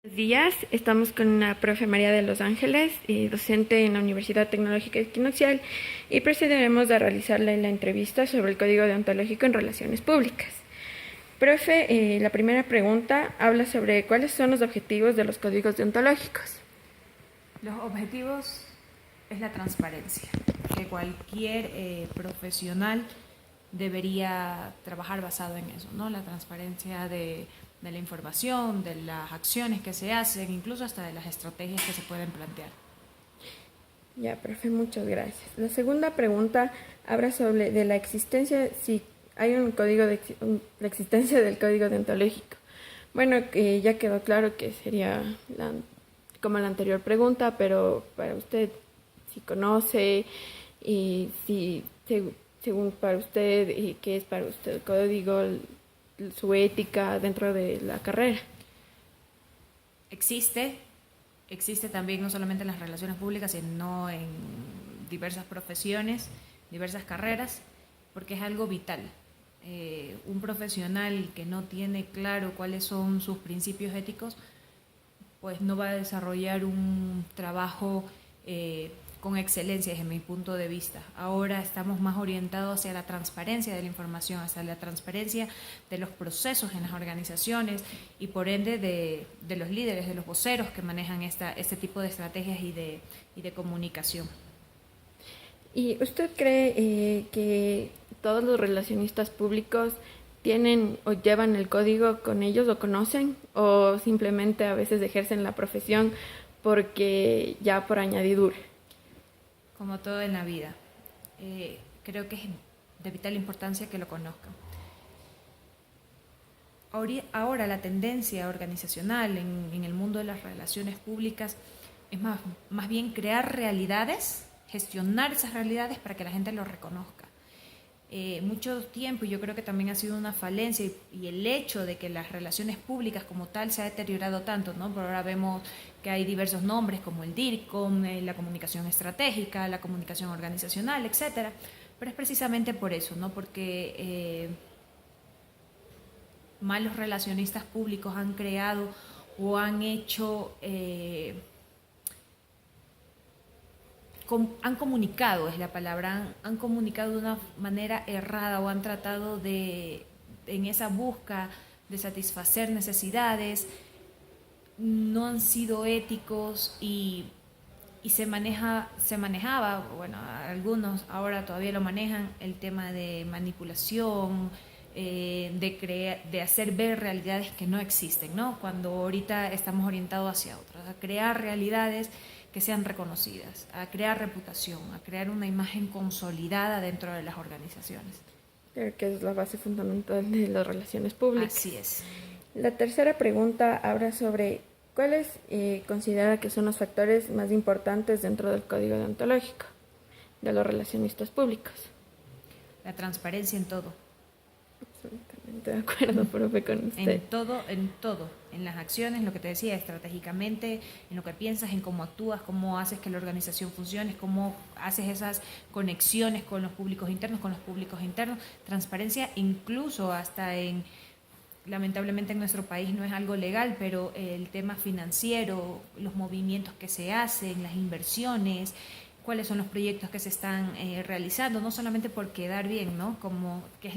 Buenos días, estamos con la profe María de los Ángeles, docente en la Universidad Tecnológica Equinoccial, y procederemos a realizarle la entrevista sobre el Código Deontológico en Relaciones Públicas. Profe, la primera pregunta habla sobre cuáles son los objetivos de los códigos deontológicos. Los objetivos es la transparencia, que cualquier profesional debería trabajar basado en eso, ¿no? La transparencia de la información, de las acciones que se hacen, incluso hasta de las estrategias que se pueden plantear. Ya, profe, muchas gracias. La segunda pregunta habla sobre de la existencia, si hay un código la existencia del código deontológico. Bueno, ya quedó claro que sería como la anterior pregunta, pero para usted, si conoce y si según para usted, qué es para usted el código, su ética dentro de la carrera. Existe también no solamente en las relaciones públicas, sino en diversas profesiones, diversas carreras, porque es algo vital. Un profesional que no tiene claro cuáles son sus principios éticos, pues no va a desarrollar un trabajo con excelencia desde mi punto de vista. Ahora estamos más orientados hacia la transparencia de la información, hacia la transparencia de los procesos en las organizaciones y por ende de los líderes, de los voceros que manejan este tipo de estrategias y de comunicación. ¿Y usted cree que todos los relacionistas públicos tienen o llevan el código con ellos o conocen o simplemente a veces ejercen la profesión porque ya por añadidura? Como todo en la vida, creo que es de vital importancia que lo conozcan. Ahora la tendencia organizacional en el mundo de las relaciones públicas es más bien crear realidades, gestionar esas realidades para que la gente lo reconozca. Mucho tiempo, y yo creo que también ha sido una falencia y el hecho de que las relaciones públicas como tal se ha deteriorado tanto, ¿no? Por ahora vemos que hay diversos nombres como el DIRCOM, la comunicación estratégica, la comunicación organizacional, etcétera. Pero es precisamente por eso, ¿no? Porque malos relacionistas públicos han creado o han hecho han comunicado, es la palabra, han comunicado de una manera errada o han tratado en esa búsqueda de satisfacer necesidades, no han sido éticos y se manejaba, bueno, algunos ahora todavía lo manejan, el tema de manipulación, de hacer ver realidades que no existen, ¿no? Cuando ahorita estamos orientados hacia otras, a crear realidades que sean reconocidas, a crear reputación, a crear una imagen consolidada dentro de las organizaciones. Creo que es la base fundamental de las relaciones públicas. Así es. La tercera pregunta habla sobre cuáles considera que son los factores más importantes dentro del código deontológico de los relacionistas públicos. La transparencia en todo. Absolutamente de acuerdo, profe, con usted. En todo, en las acciones, lo que te decía, estratégicamente, en lo que piensas, en cómo actúas, cómo haces que la organización funcione, cómo haces esas conexiones con los públicos internos, transparencia incluso hasta lamentablemente en nuestro país no es algo legal, pero el tema financiero, los movimientos que se hacen, las inversiones, cuáles son los proyectos que se están realizando, no solamente por quedar bien, ¿no? Como que es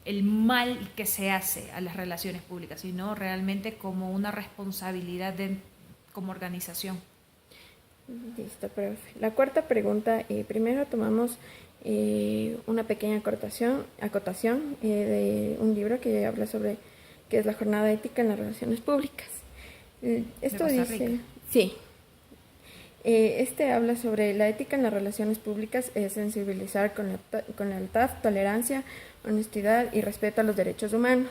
el mal que se hace a las relaciones públicas, sino realmente como una responsabilidad como organización. Listo, profe. La cuarta pregunta, primero tomamos una pequeña acotación de un libro que habla sobre qué es la jornada ética en las relaciones públicas. Esto De Costa dice, Rica. sí, este habla sobre la ética en las relaciones públicas, es sensibilizar con lealtad, tolerancia, honestidad y respeto a los derechos humanos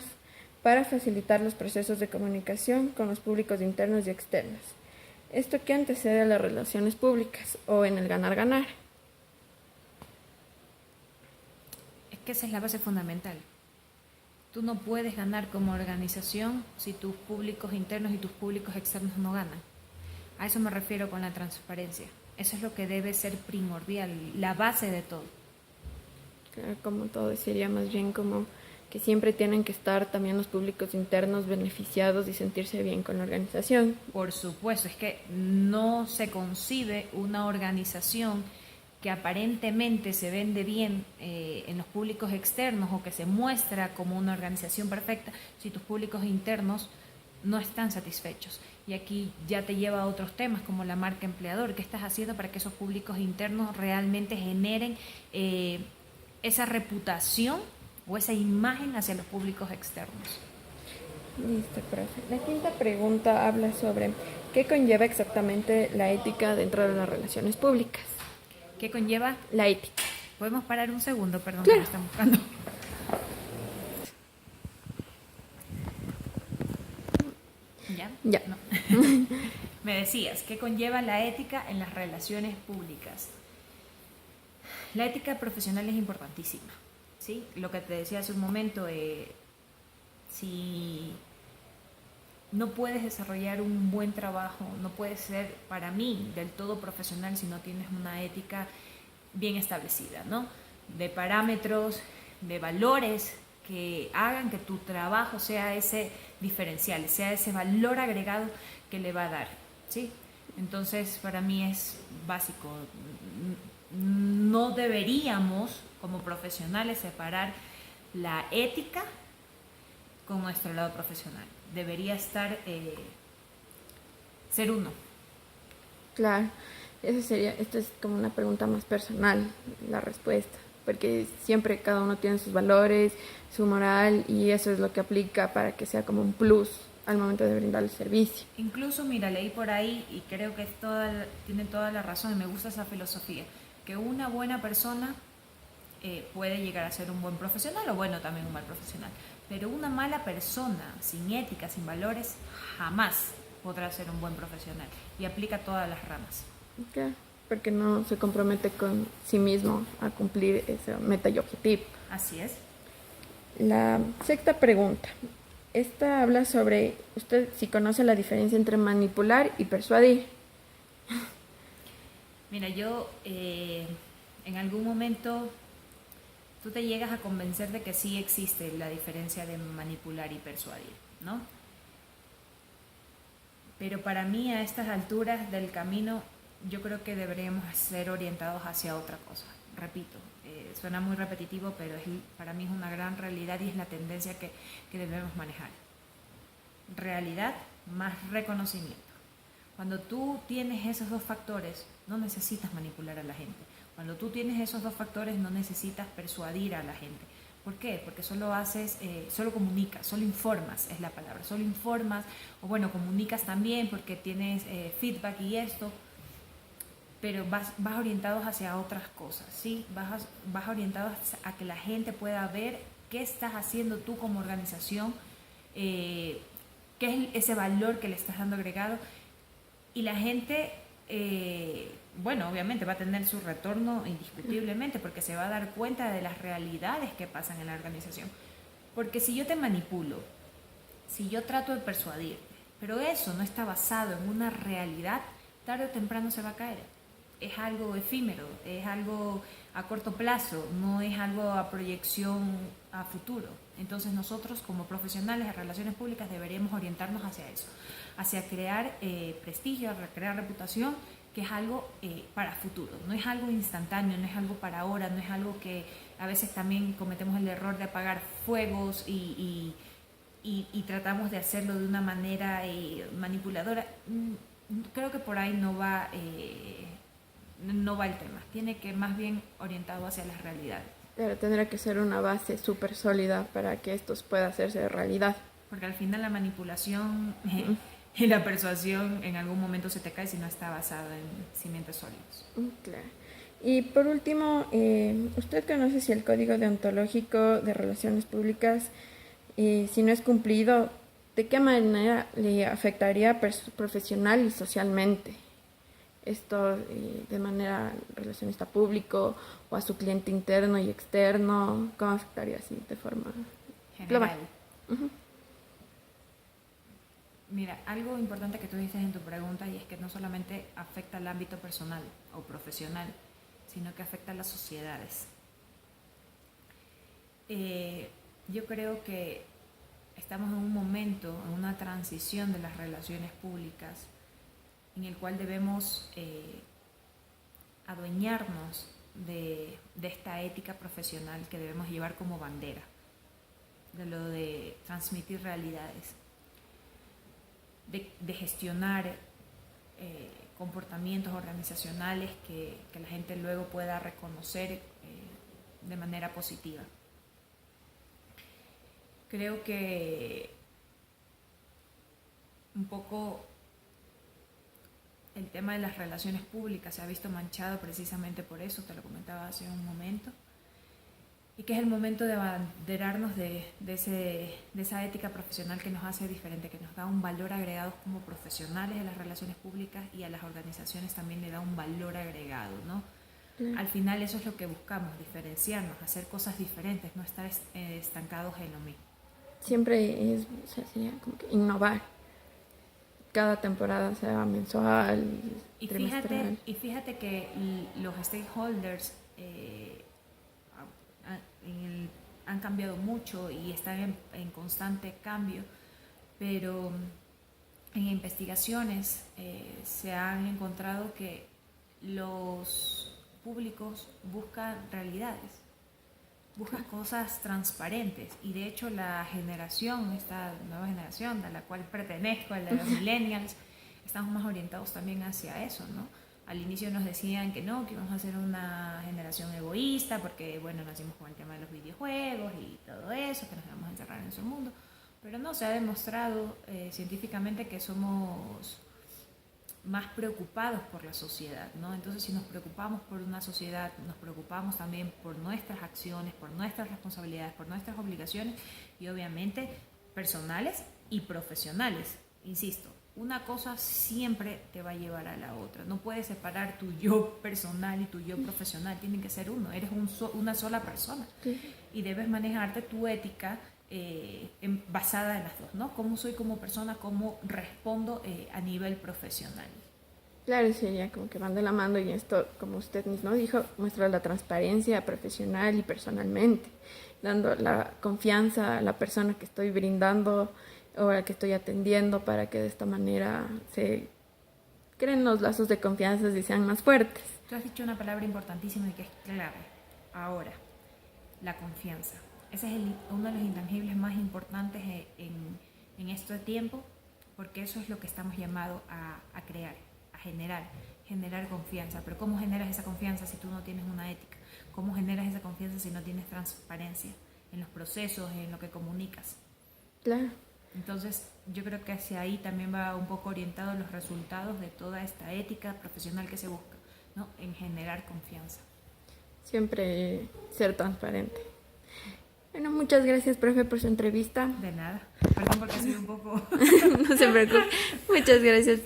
para facilitar los procesos de comunicación con los públicos internos y externos. Esto que antecede a las relaciones públicas o en el ganar-ganar. Es que esa es la base fundamental. Tú no puedes ganar como organización si tus públicos internos y tus públicos externos no ganan. A eso me refiero con la transparencia. Eso es lo que debe ser primordial, la base de todo. Como todo sería más bien como que siempre tienen que estar también los públicos internos beneficiados y sentirse bien con la organización. Por supuesto, es que no se concibe una organización que aparentemente se vende bien en los públicos externos o que se muestra como una organización perfecta si tus públicos internos no están satisfechos. Y aquí ya te lleva a otros temas como la marca empleador. ¿Qué estás haciendo para que esos públicos internos realmente generen esa reputación o esa imagen hacia los públicos externos? Listo, profe. La quinta pregunta habla sobre qué conlleva exactamente la ética dentro de las relaciones públicas. ¿Qué conlleva? La ética. ¿Podemos parar un segundo? Perdón, Claro. que me están buscando. ¿Ya? Ya. No. Me decías, ¿qué conlleva la ética en las relaciones públicas? La ética profesional es importantísima, ¿sí? Lo que te decía hace un momento, si no puedes desarrollar un buen trabajo, no puedes ser para mí del todo profesional si no tienes una ética bien establecida, ¿no? De parámetros, de valores que hagan que tu trabajo sea ese diferencial, sea ese valor agregado que le va a dar, ¿sí? Entonces, para mí es básico. No deberíamos, como profesionales, separar la ética con nuestro lado profesional. Debería estar, ser uno. Claro. Esto es como una pregunta más personal, la respuesta, porque siempre cada uno tiene sus valores, su moral, y eso es lo que aplica para que sea como un plus al momento de brindar el servicio. Incluso, mira, leí por ahí y creo que tiene toda la razón y me gusta esa filosofía, que una buena persona puede llegar a ser un buen profesional o bueno, también un mal profesional, pero una mala persona sin ética, sin valores, jamás podrá ser un buen profesional y aplica a todas las ramas. Claro, porque no se compromete con sí mismo a cumplir esa meta y objetivo. Así es. La sexta pregunta. Esta habla sobre usted si conoce la diferencia entre manipular y persuadir. Mira, yo en algún momento tú te llegas a convencer de que sí existe la diferencia de manipular y persuadir, ¿no? Pero para mí a estas alturas del camino yo creo que deberíamos ser orientados hacia otra cosa. Repito, suena muy repetitivo, pero para mí es una gran realidad y es la tendencia que debemos manejar. Realidad más reconocimiento. Cuando tú tienes esos dos factores, no necesitas manipular a la gente. Cuando tú tienes esos dos factores, no necesitas persuadir a la gente. ¿Por qué? Porque solo haces, solo comunicas, solo informas, es la palabra. Solo informas, o bueno, comunicas también porque tienes feedback y esto, pero vas orientados hacia otras cosas, ¿sí? Vas orientados a que la gente pueda ver qué estás haciendo tú como organización, qué es ese valor que le estás dando agregado, y la gente, bueno, obviamente va a tener su retorno indiscutiblemente porque se va a dar cuenta de las realidades que pasan en la organización. Porque si yo te manipulo, si yo trato de persuadirte, pero eso no está basado en una realidad, tarde o temprano se va a caer. Es algo efímero, es algo a corto plazo, no es algo a proyección a futuro. Entonces nosotros como profesionales de relaciones públicas deberíamos orientarnos hacia eso, hacia crear prestigio, crear reputación, que es algo para futuro, no es algo instantáneo, no es algo para ahora, no es algo que a veces también cometemos el error de apagar fuegos y tratamos de hacerlo de una manera manipuladora. Creo que por ahí no va el tema, tiene que más bien orientado hacia las realidades. Pero tendrá que ser una base súper sólida para que esto pueda hacerse realidad. Porque al final la manipulación y la persuasión en algún momento se te cae si no está basado en cimientos sólidos. Claro. Y por último, ¿usted conoce si el Código Deontológico de Relaciones Públicas, si no es cumplido, de qué manera le afectaría profesional y socialmente? Esto de manera relacionista público o a su cliente interno y externo, ¿cómo afectaría así de forma global? Uh-huh. Mira, algo importante que tú dices en tu pregunta y es que no solamente afecta al ámbito personal o profesional, sino que afecta a las sociedades. yo creo que estamos en un momento, en una transición de las relaciones públicas, en el cual debemos adueñarnos de esta ética profesional que debemos llevar como bandera, de lo de transmitir realidades, de gestionar comportamientos organizacionales que la gente luego pueda reconocer de manera positiva. Creo que un poco el tema de las relaciones públicas se ha visto manchado precisamente por eso, te lo comentaba hace un momento, y que es el momento de abanderarnos de esa ética profesional que nos hace diferente, que nos da un valor agregado como profesionales de las relaciones públicas, y a las organizaciones también le da un valor agregado, ¿no? Al final eso es lo que buscamos, diferenciarnos, hacer cosas diferentes, no estar estancados en lo mismo. Siempre es, o sea, sería como que innovar. Cada temporada sea mensual, trimestral. Y fíjate que los stakeholders han cambiado mucho y están en constante cambio, pero en investigaciones se han encontrado que los públicos buscan realidades, buscan cosas transparentes, y de hecho la generación, esta nueva generación a la cual pertenezco, la de los millennials, estamos más orientados también hacia eso, ¿no? Al inicio nos decían que no, que íbamos a ser una generación egoísta porque, bueno, nacimos con el tema de los videojuegos y todo eso, que nos íbamos a encerrar en ese mundo, pero no, se ha demostrado científicamente que somos más preocupados por la sociedad, ¿no? Entonces, si nos preocupamos por una sociedad, nos preocupamos también por nuestras acciones, por nuestras responsabilidades, por nuestras obligaciones, y obviamente personales y profesionales. Insisto, una cosa siempre te va a llevar a la otra. No puedes separar tu yo personal y tu yo profesional, tienen que ser uno, eres una sola persona. Sí. Y debes manejarte tu ética basada en las dos, ¿no? Cómo soy como persona, cómo respondo a nivel profesional. Claro, sería como que van de la mano, y esto, como usted mismo dijo, muestra la transparencia profesional y personalmente, dando la confianza a la persona que estoy brindando o a la que estoy atendiendo, para que de esta manera se creen los lazos de confianza y sean más fuertes. Tú has dicho una palabra importantísima y que es clave ahora, la confianza. Ese es uno de los intangibles más importantes en este tiempo, porque eso es lo que estamos llamados a crear, a generar confianza. Pero ¿cómo generas esa confianza si tú no tienes una ética? ¿Cómo generas esa confianza si no tienes transparencia en los procesos, en lo que comunicas? Claro. Entonces, yo creo que hacia ahí también va un poco orientado los resultados de toda esta ética profesional que se busca, ¿no? En generar confianza. Siempre ser transparente. Bueno, muchas gracias, profe, por su entrevista. De nada. Perdón porque ha sido un poco... No se preocupe. Muchas gracias.